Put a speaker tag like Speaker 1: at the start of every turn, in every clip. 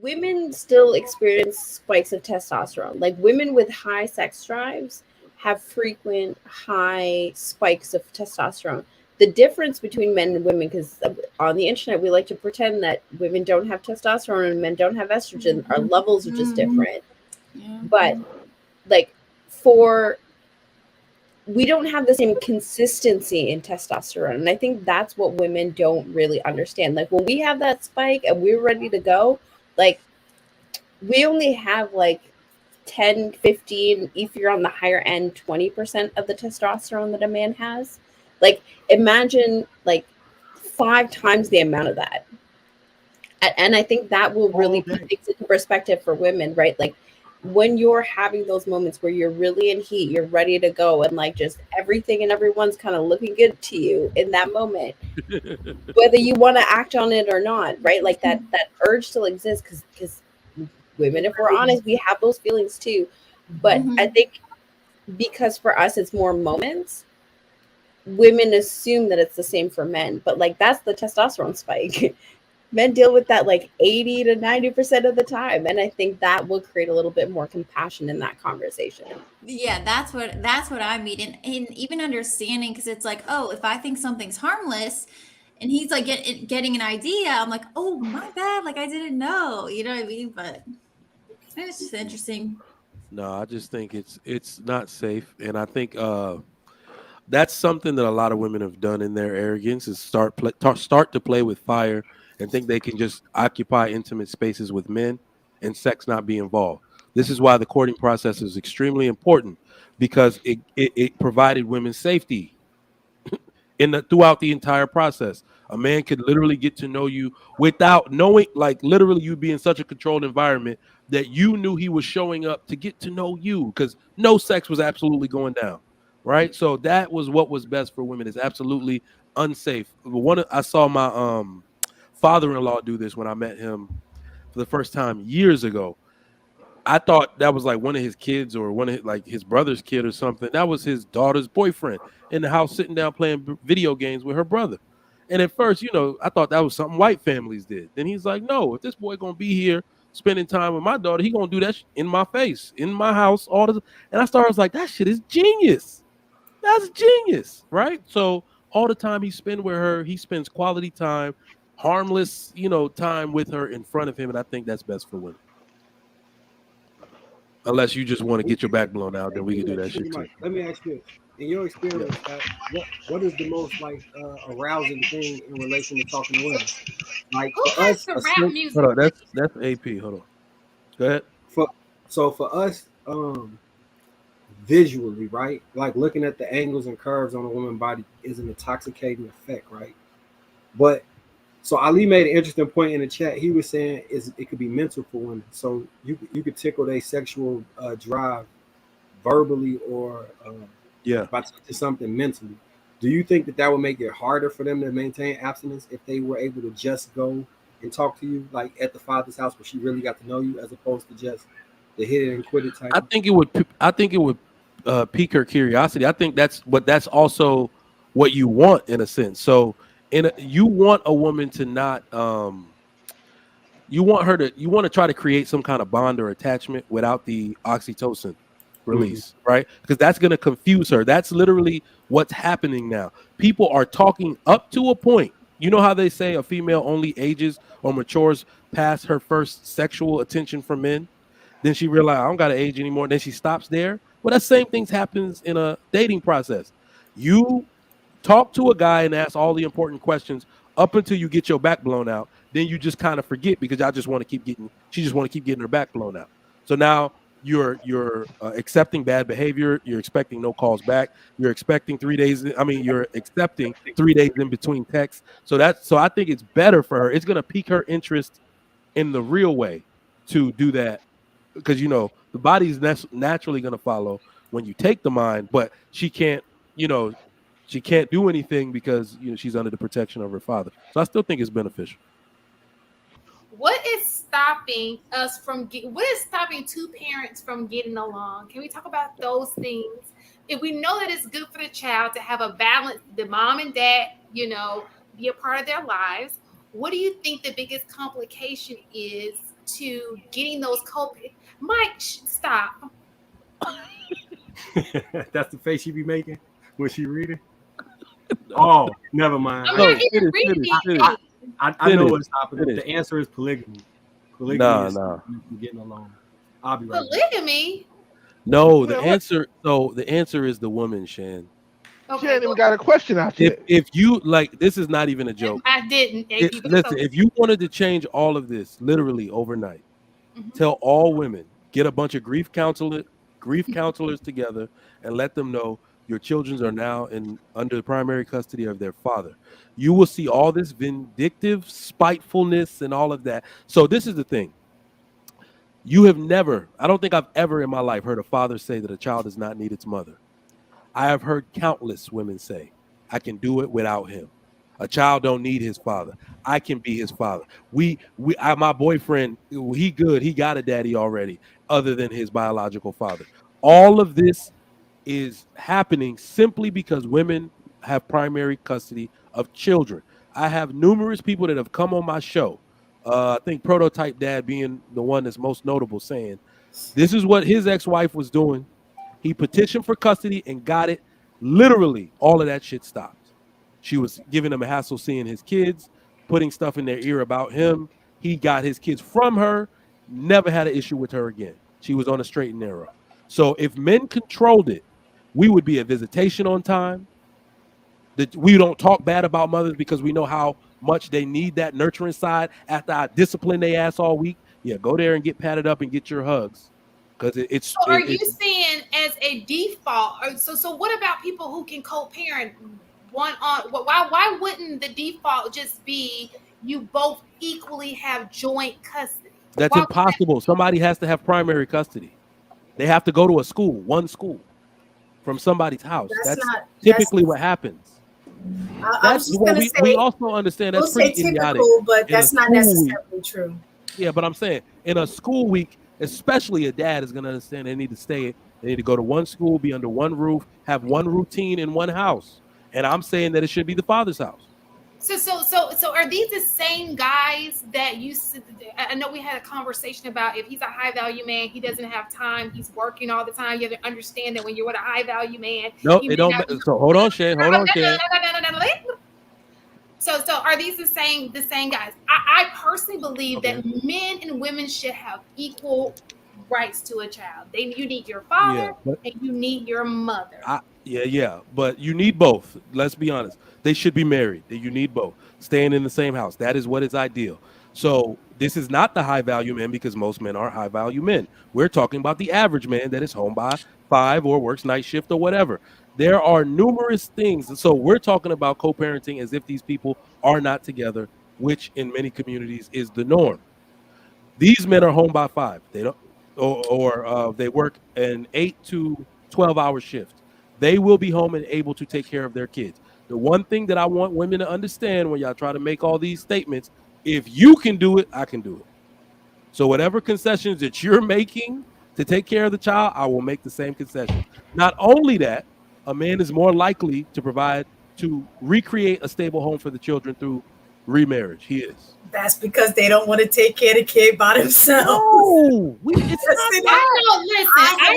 Speaker 1: women still experience spikes of testosterone. Like women with high sex drives have frequent high spikes of testosterone. The difference between men and women, because on the internet we like to pretend that women don't have testosterone and men don't have estrogen. Our levels are just different.
Speaker 2: Yeah.
Speaker 1: But like for we don't have the same consistency in testosterone. And I think that's what women don't really understand. Like when we have that spike and we're ready to go, like we only have like 10, 15, if you're on the higher end, 20% of the testosterone that a man has. Like imagine like 5 times the amount of that. And I think that will
Speaker 3: all
Speaker 1: really put
Speaker 3: day.
Speaker 1: things into perspective for women, right? Like when you're having those moments where you're really in heat, you're ready to go, and like just everything and everyone's kind of looking good to you in that moment, whether you want to act on it or not, right? Like that urge still exists because women, if we're honest, we have those feelings too. But I think because for us it's more moments, women assume that it's the same for men, but like that's the testosterone spike. Men deal with that like 80 to 90% of the time, and I think that will create a little bit more compassion in that conversation.
Speaker 2: Yeah, that's what I mean, and even understanding because it's like, oh, if I think something's harmless, and he's like getting an idea, I'm like, oh my bad, like I didn't know, you know what I mean? But it's just interesting.
Speaker 4: No, I just think it's not safe, and I think that's something that a lot of women have done in their arrogance is start to play with fire and think they can just occupy intimate spaces with men and sex not be involved. This is why the courting process is extremely important because it provided women safety throughout the entire process. A man could literally get to know you without knowing, like literally you be in such a controlled environment that you knew he was showing up to get to know you because no sex was absolutely going down. Right. So that was what was best for women. Is absolutely unsafe. I saw my father-in-law do this when I met him for the first time years ago. I thought that was like one of his kids or one of like his brother's kid or something. That was his daughter's boyfriend in the house sitting down playing video games with her brother. And at first, I thought that was something white families did. Then he's like, no, if this boy gonna be here spending time with my daughter, he gonna do that in my face, in my house, all the. And I started like, that shit is genius. That's genius, right? So all the time he spend with her, he spends quality time, harmless, time with her in front of him, and I think that's best for women. Unless you just want to get your back blown out, then we can do that shit
Speaker 3: Sugar
Speaker 4: too.
Speaker 3: Mike, let me ask you this: in your
Speaker 4: Yeah.
Speaker 3: experience, what is the most like arousing thing in relation to talking to women? Like
Speaker 5: Who
Speaker 3: for
Speaker 5: has
Speaker 3: us,
Speaker 5: the
Speaker 3: a
Speaker 5: rap
Speaker 3: simp,
Speaker 4: Hold
Speaker 5: music
Speaker 4: on,
Speaker 5: playing?
Speaker 4: that's AP. Hold on. Go ahead.
Speaker 3: for for us, visually, right? Like looking at the angles and curves on a woman's body is an intoxicating effect, right? But so Ali made an interesting point in the chat. He was saying is it could be mental for women. So you could tickle their sexual drive verbally or
Speaker 4: Yeah.
Speaker 3: by touching something mentally. Do you think that that would make it harder for them to maintain abstinence if they were able to just go and talk to you like at the father's house where she really got to know you as opposed to just the hit it and quit it type
Speaker 4: I
Speaker 3: of?
Speaker 4: think it would. I think it would pique her curiosity. I think that's also what you want in a sense. So, you want a woman to not. You want to try to create some kind of bond or attachment without the oxytocin
Speaker 3: Mm-hmm.
Speaker 4: release, right? Because that's going to confuse her. That's literally what's happening now. People are talking up to a point. You know how they say a female only ages or matures past her first sexual attention from men? Then she realized I don't got to age anymore. Then she stops there. Well, that same thing happens in a dating process. You talk to a guy and ask all the important questions up until you get your back blown out. Then you just kind of forget because y'all just want to keep getting. She just want to keep getting her back blown out. So now you're accepting bad behavior. You're expecting no calls back. You're expecting 3 days. I mean, you're accepting 3 days in between texts. So I think it's better for her. It's gonna pique her interest in the real way to do that because the body's naturally going to follow when you take the mind, but you know she can't do anything because she's under the protection of her father. So I still think it's beneficial.
Speaker 5: What is stopping two parents from getting along? Can we talk about those things? If we know that it's good for the child to have a balance, the mom and dad, be a part of their lives. What do you think the biggest complication is to getting those Mike, stop.
Speaker 3: That's the face she be making when she reading. Oh, never mind.
Speaker 5: I'm
Speaker 4: No,
Speaker 5: not even
Speaker 4: finish,
Speaker 5: reading
Speaker 4: finish.
Speaker 5: anything.
Speaker 3: I know
Speaker 4: Finish,
Speaker 3: what's happening.
Speaker 4: finish.
Speaker 3: The answer is polygamy. Polygamy is
Speaker 4: Nah.
Speaker 3: getting along. I'll be right back.
Speaker 5: Polygamy.
Speaker 4: No,
Speaker 6: Man, what?
Speaker 4: the answer is the woman, Shan.
Speaker 6: She
Speaker 5: Okay,
Speaker 6: ain't even got a question out yet.
Speaker 4: If you like, this is not even a joke.
Speaker 5: I didn't. AP, but
Speaker 4: Listen,
Speaker 5: it's
Speaker 4: if you wanted to change all of this literally overnight,
Speaker 5: Mhm.
Speaker 4: tell all women, get a bunch of grief counselors together, and let them know your children are now under the primary custody of their father. You will see all this vindictive spitefulness and all of that. So this is the thing. You have never, I don't think I've ever in my life heard a father say that a child does not need its mother. I have heard countless women say, I can do it without him. A child don't need his father. I can be his father. My boyfriend, he good. He got a daddy already, other than his biological father. All of this is happening simply because women have primary custody of children. I have numerous people that have come on my show. I think Prototype Dad being the one that's most notable, saying this is what his ex-wife was doing. He petitioned for custody and got it. Literally, all of that shit stopped. She was giving him a hassle seeing his kids, putting stuff in their ear about him. He got his kids from her, never had an issue with her again. She was on a straight and narrow. So if men controlled it, we would be at visitation on time. That we don't talk bad about mothers because we know how much they need that nurturing side after I discipline their ass all week. Yeah, go there and get patted up and get your hugs. Because
Speaker 5: So are you saying as a default? So what about people who can co-parent one on? Why wouldn't the default just be you both equally have joint custody?
Speaker 4: That's
Speaker 5: Why-
Speaker 4: impossible. Somebody has to have primary custody. They have to go to one school from somebody's house. That's typically what happens.
Speaker 1: I was just going to say,
Speaker 4: we also understand that's
Speaker 1: we'll say
Speaker 4: pretty idiotic.
Speaker 1: typical, but
Speaker 4: in a
Speaker 1: that's not
Speaker 4: school
Speaker 1: necessarily
Speaker 4: week.
Speaker 1: true.
Speaker 4: Yeah, but I'm saying in a school week, especially a dad is going to understand they need to stay. They need to go to one school, be under one roof, have one routine in one house. And I'm saying that it should be the father's house.
Speaker 5: So are these the same guys that I know we had a conversation about if he's a high value man, he doesn't have time, he's working all the time. You have to understand that when you're with a high value man,
Speaker 4: No, it don't. So hold on, Shan.
Speaker 5: So are these the same guys? I personally believe that men and women should have equal rights to a child. You need your father and you need your mother.
Speaker 4: But you need both. Let's be honest. They should be married. You need both. Staying in the same house. That is what is ideal. So this is not the high value men because most men aren't high value men. We're talking about the average man that is home by 5 or works night shift or whatever. There are numerous things. So we're talking about co-parenting as if these people are not together, which in many communities is the norm. These men are home by 5. They don't, or they work an 8 to 12-hour shift. They will be home and able to take care of their kids. The one thing that I want women to understand when y'all try to make all these statements, if you can do it, I can do it. So whatever concessions that you're making to take care of the child, I will make the same concessions. Not only that, a man is more likely to recreate a stable home for the children through remarriage. He is.
Speaker 1: That's because they don't want to take care of the kid by themselves.
Speaker 4: No,
Speaker 5: I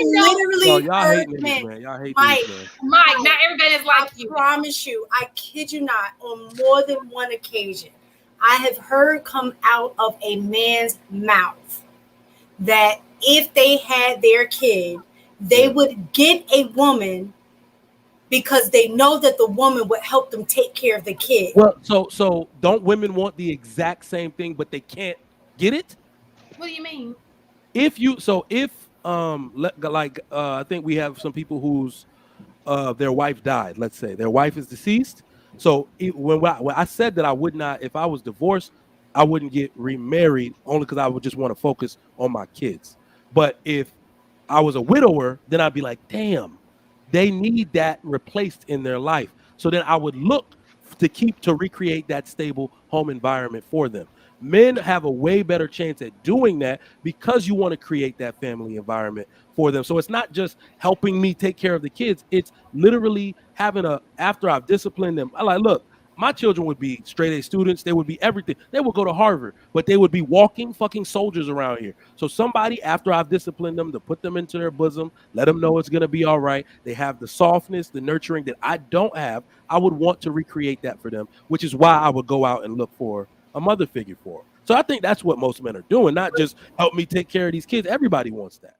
Speaker 5: know.
Speaker 1: Literally
Speaker 4: y'all hate niggas, man. Y'all hate
Speaker 1: Mike,
Speaker 4: niggas, man.
Speaker 5: Mike, not everybody is like you.
Speaker 1: I promise you, I kid you not, on more than one occasion, I have heard come out of a man's mouth that if they had their kid, they would get a woman because they know that the woman would help them take care of the kid.
Speaker 4: Well, so don't women want the exact same thing, but they can't get it?
Speaker 5: What do you mean?
Speaker 4: I think we have some people whose their wife died. Let's say their wife is deceased. So when I said that I would not, if I was divorced, I wouldn't get remarried only because I would just want to focus on my kids. But if I was a widower, then I'd be like, damn, they need that replaced in their life. So then I would look to recreate that stable home environment for them. Men have a way better chance at doing that because you want to create that family environment for them. So it's not just helping me take care of the kids. It's literally having after I've disciplined them, I'm like, look, My children would be straight A students. They would be everything. They would go to Harvard, but they would be walking fucking soldiers around here. So somebody, after I've disciplined them, to put them into their bosom, let them know it's going to be all right. They have the softness, the nurturing that I don't have. I would want to recreate that for them, which is why I would go out and look for a mother figure for them. So I think that's what most men are doing, not just help me take care of these kids. Everybody wants that.